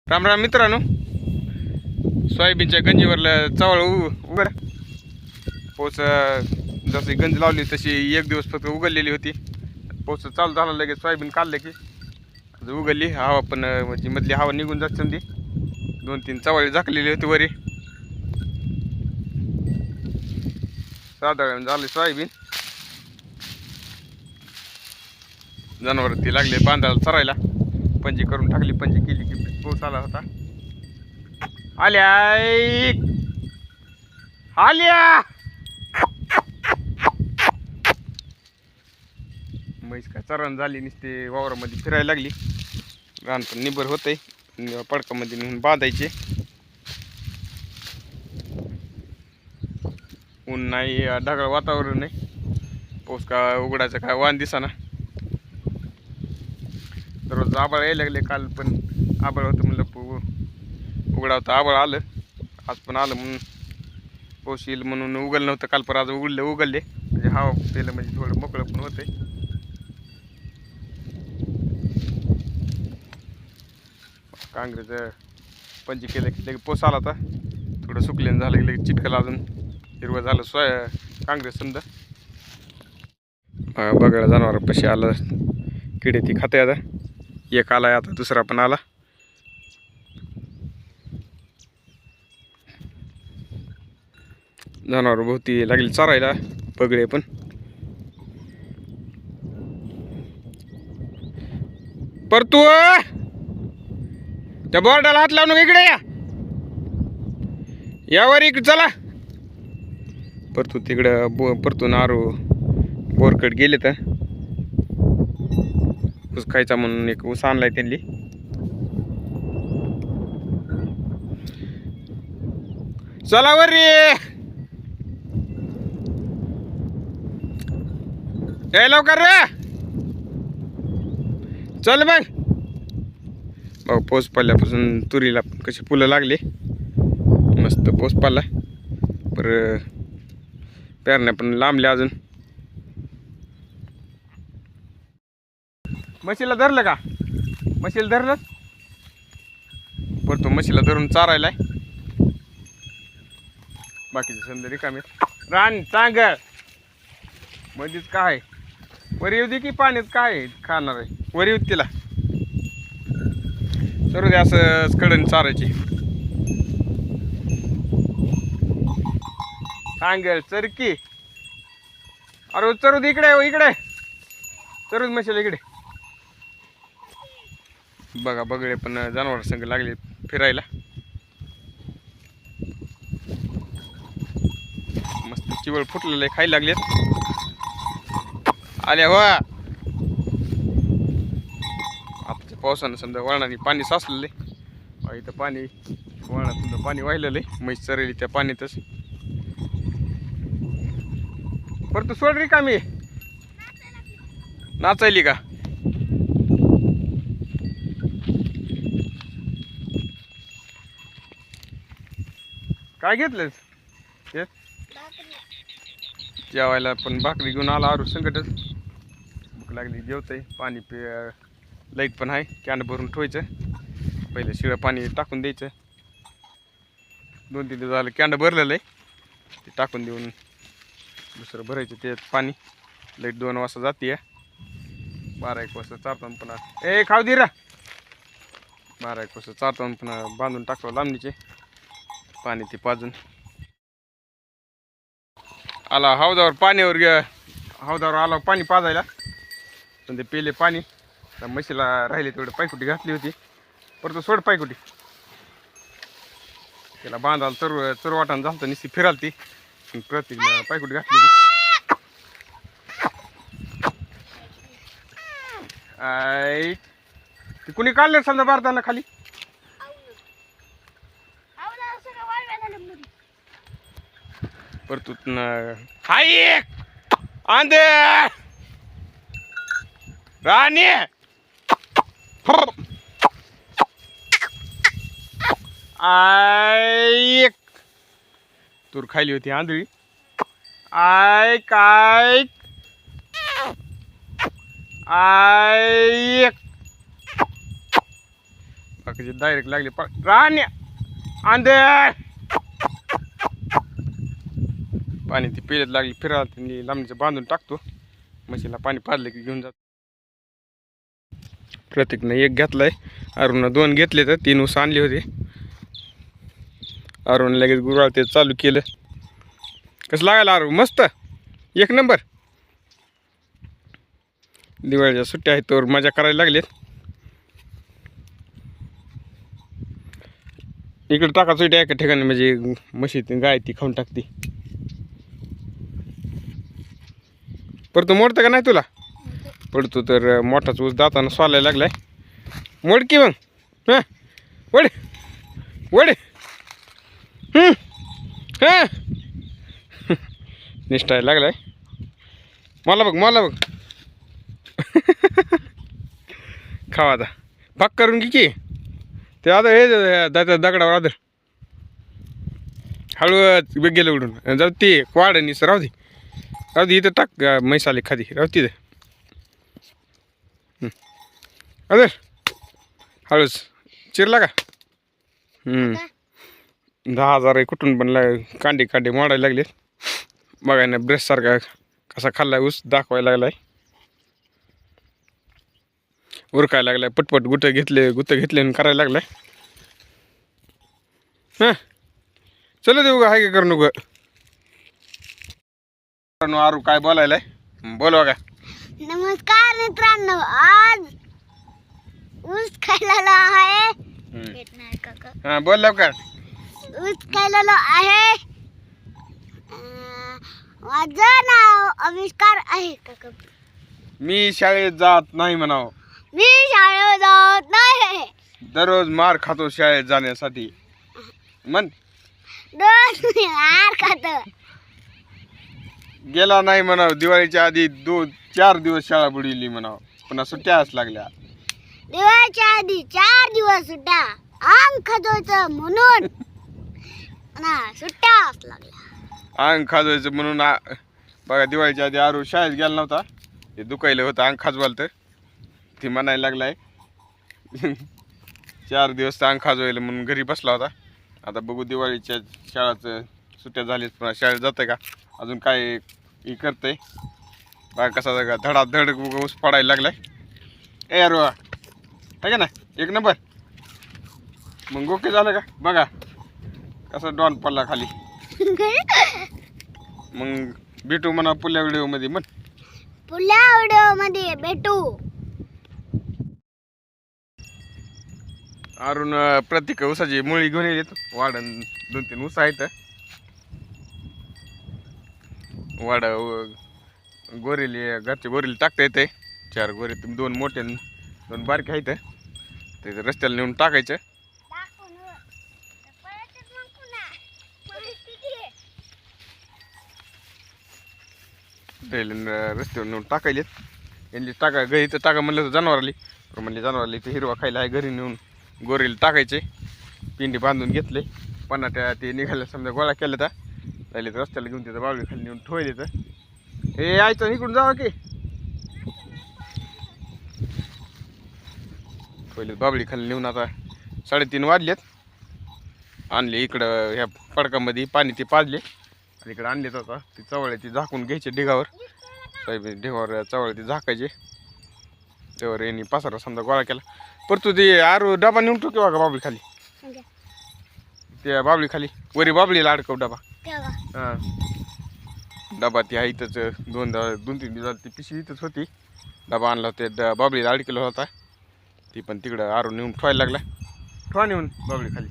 राम राम मित्रांनो, सोयाबीनच्या गंजीवरला चवळ उघड पाऊस जशी गंज लावली तशी एक दिवस फक्त उघडलेली होती. पाऊस चालू झाला लगेच सोयाबीन काढलं की उघडली. हवा पण म्हणजे मधली हवा निघून जात समधी. 2-3 चवळी झाकलेली होती वरी. साधारण झाले सोयाबीन. जनावर ती लागले बांधायला चरायला. पंजी करून टाकली. पंजी केली की पाऊस आला होता. आल्या आल्या म्हैस काय चरण झाली नुसते वावरामध्ये फिरायला लागली. रान पण निबर होते. पडकामध्ये नेऊन बांधायचे. ऊन नाही, ढगाळ वातावरण नाही. पाऊस का उघडायचं काय वाण दिसाना. रोज आबाळ यायला लागले. काल पण आबाळ होतं म्हणलं उघडा होता. आबाळ आलं. आज पण आलं म्हणून पाऊस येईल म्हणून उघडलं नव्हतं काल, पण आज उघडले म्हणजे हवा पेलं म्हणजे थोडं मोकळं पण होतंय. काँग्रेस पंजी केलं की लगेच पाऊस आला होता. थोडं सुकल्यानं झालं की लगेच चिटकलं, अजून हिरवं झालं काँग्रेस समजा. बघायला जनावर पशी आलं किडे ती खाते. आता एक आलाय, आता दुसरा पण आला. जनावर भोवती लागली चारायला. पगडे पण परतू त्या बोर्डाला हात लावून इकडे यावर चला. परतू तिकडं परतून आरू बोरकड गेले तर ऊस खायचा म्हणून एक ऊस आणलाय त्यांनी. चला वर रे, ए लवकर रे चल. मग पाऊस पडल्यापासून तुरीला कशी फुलं लागली. मस्त पाऊस पडला. पर पेरण्या पण लांबल्या अजून. म्हशीला धरलं का? म्हशीला धरलं. परतो म्हशीला धरून चारायलाय. बाकीचे समजा रिकामे. रान चांग मध्येच काय वर येऊ दे की पाण्यात काय खाणार आहे. वर येऊ तिला सर्व दे असं कडण चारायची. सांगेल चरकी. अरे चरू दे इकडे, इकडे चरूच म्हशीला इकडे. बघा बगळे पण जनावर संग लागले फिरायला. मस्त चिवळ फुटलेलं आहे, खायला लागलेत. आल्या हो आताच्या पावसानं समजा वळणाने पाणी साचलेलं आहे. इथं पाणी वळणात समजा पाणी वाहिलेलं आहे. म्हैस चरेली त्या पाण्यातच. बरं तू सोड रिकामी नाचायली का? काय घेतलंस? हे जेवायला पण भाकरी घेऊन आला आरू संकटच. भूक लागली जेवतंय. पाणी लाईट पण आहे. कॅन भरून ठेवायचं. पहिले शिळं पाणी टाकून द्यायचं. 2-3 दिवस झालं कॅन भरलेलं आहे. ते टाकून देऊन दुसरं भरायचं ते पाणी. लाईट 2 वाजता जाते. 12-1 वाजता चारताना पुन्हा खाऊ दे रा. 12-1 वाजता चारताना पुन्हा बांधून टाकलं लांबणीचे पाणी ते पाजून. आला हौदावर पाण्यावर हौदावर आला पाणी पाजायला. पण ते पेले पाणी तर म्हशीला राहिले तेवढे पायकुटी घातली होती. परत सोड पायकुटी त्याला बांधायला चरवाटानं झालं नुसती फिराल ती. प्रत्येक पायकुटी घातली होती. ती कुणी काढले समजा बारताना खाली. परतून हाय आंदे राणी आय तूर खायली होती आंधळी. आय काय आय कशी डायरेक्ट लागली राण्या अंदर पाणी ती पिळत लागली फिरायला त्यांनी लांबचं बांधून टाकतो म्हशीला पाणी पाजलं की घेऊन जातो. प्रत्येकनं एक घेतलाय अरुणनं 2 घेतले तर 3 ऊस आणले होते. अरुण लगेच गुराळ ते चालू केलं. कसं लागायला अरुण मस्त 1 नंबर. दिवाळीच्या सुट्ट्या आहेत तर मजा करायला लागलेत. इकडे टाका सुट्ट्या एका ठिकाणी म्हणजे म्हशी गाय ती खाऊन टाकते. परत मोडतं का नाही तुला पडतो तर मोठाच ऊस दाताना सोलायला लागलाय. मोड की मग हां वड वड हां निष्ठायला लागलाय. मला बघ खावा आता पाक करून घे की ते आता हे दगडावर आदर हळूच गेलं उडून जाऊ ते वाढ निस राहू दे इथं टाक म्हैस आली खाली राहू तिथं अदर हळूच चिरला का 10,000 कुठून पण कांडे मोडायला लागले. बघाय ना ब्रश सारखा कसा खाल्लाय ऊस दाखवायला लागलाय. उरकायला लागलाय पटपट गुतं घेतले आणि करायला लागलाय. हां चलो देऊ हाय का करू नको आरू काय बोलायलाय बोलवा का. नमस्कार मित्रांनो, आज ऊस खायला आहे. हां बोल लवकर. ऊस खायला आहे. माझं नाव आविष्कार आहे काका. मी शाळेत जात नाही म्हणाव. मी शाळेत जात नाही. दररोज मार खातो शाळेत जाण्यासाठी म्हण. रोज मार खातो. गेला नाही म्हणाव. दिवाळीच्या आधी 2-4 दिवस शाळा बुडविली म्हणाव. पुन्हा सुट्ट्याच लागल्या. दिवाळीच्या आधी 4 दिवस सुट्ट्या अंग खाजवायचं म्हणून सुट्ट्या लागल्या. अंग खाजवायचं म्हणून बघा दिवाळीच्या आधी आरू शाळेत गेला नव्हता. ते दुखायलं होतं अंग खाजवाल तर ती म्हणायला लागलाय 4 दिवस अंग खाजवायला म्हणून घरी बसला होता. आता बघू दिवाळीच्या शाळाचं सुट्ट्या झालीच पुन्हा शाळेत जातं का अजून काय हे करतंय बघा कसा जागा धडाधड ऊस पडायला लागलाय. ए यार आहे का ना 1 नंबर. मग ओके झालं का बघा कसा डॉन पडला खाली. मग भेटू म्हणा पुढल्या व्हिडिओमध्ये पुढल्या व्हिडिओमध्ये भेटू. अरुण प्रत्येक ऊसाची मुळी घेऊन येत वाढ 2-3 ऊस आहेत. वाड गोरेली घरचे गोरेली टाकता येते. 4 गोरे 2 मोठे 2 बारके आहेत. ते रस्त्याला नेऊन टाकायचं. रस्त्यावर नेऊन टाकायलेत. यांनी घरी तर टाका म्हणलं तर जनावराली म्हणले जनावराली ते हिरवा खायला आहे घरी नेऊन गोरेला टाकायचे. पिंडी बांधून घेतले. पन्नाट्या ते निघायला समजा गोळा केला तर त्याला रस्त्याला घेऊन तिथं बावळी खाली नेऊन ठेवले तर हे यायचं इकडून जावा की पहिले बाबळी खाली नेऊन आता 3:30 वाजलेत. आणले इकडं ह्या पडकामध्ये पाणी ते पाजले आणि इकडं आणलेत. आता ती चवळे ती झाकून घ्यायचे ढिगावर सोयाबीन ढिगावर चवळे ती झाकायचे. त्यावर यांनी पासारा समजा गोळा केला. परतू ते आरू डबा नेऊन ठेव किंवा का बाबळी खाली त्या बाबळी खाली वरी बाबळीला अडकव डबा. हां डबा ती आहे इथंच 2-3 दिवस ती पिशवी इथंच होती. डबा आणला होता बाबळीला अडकला होता. ती पण तिकडं आरू नेऊन ठेवायला लागला. ठेवा नेऊन बाबळी खाली.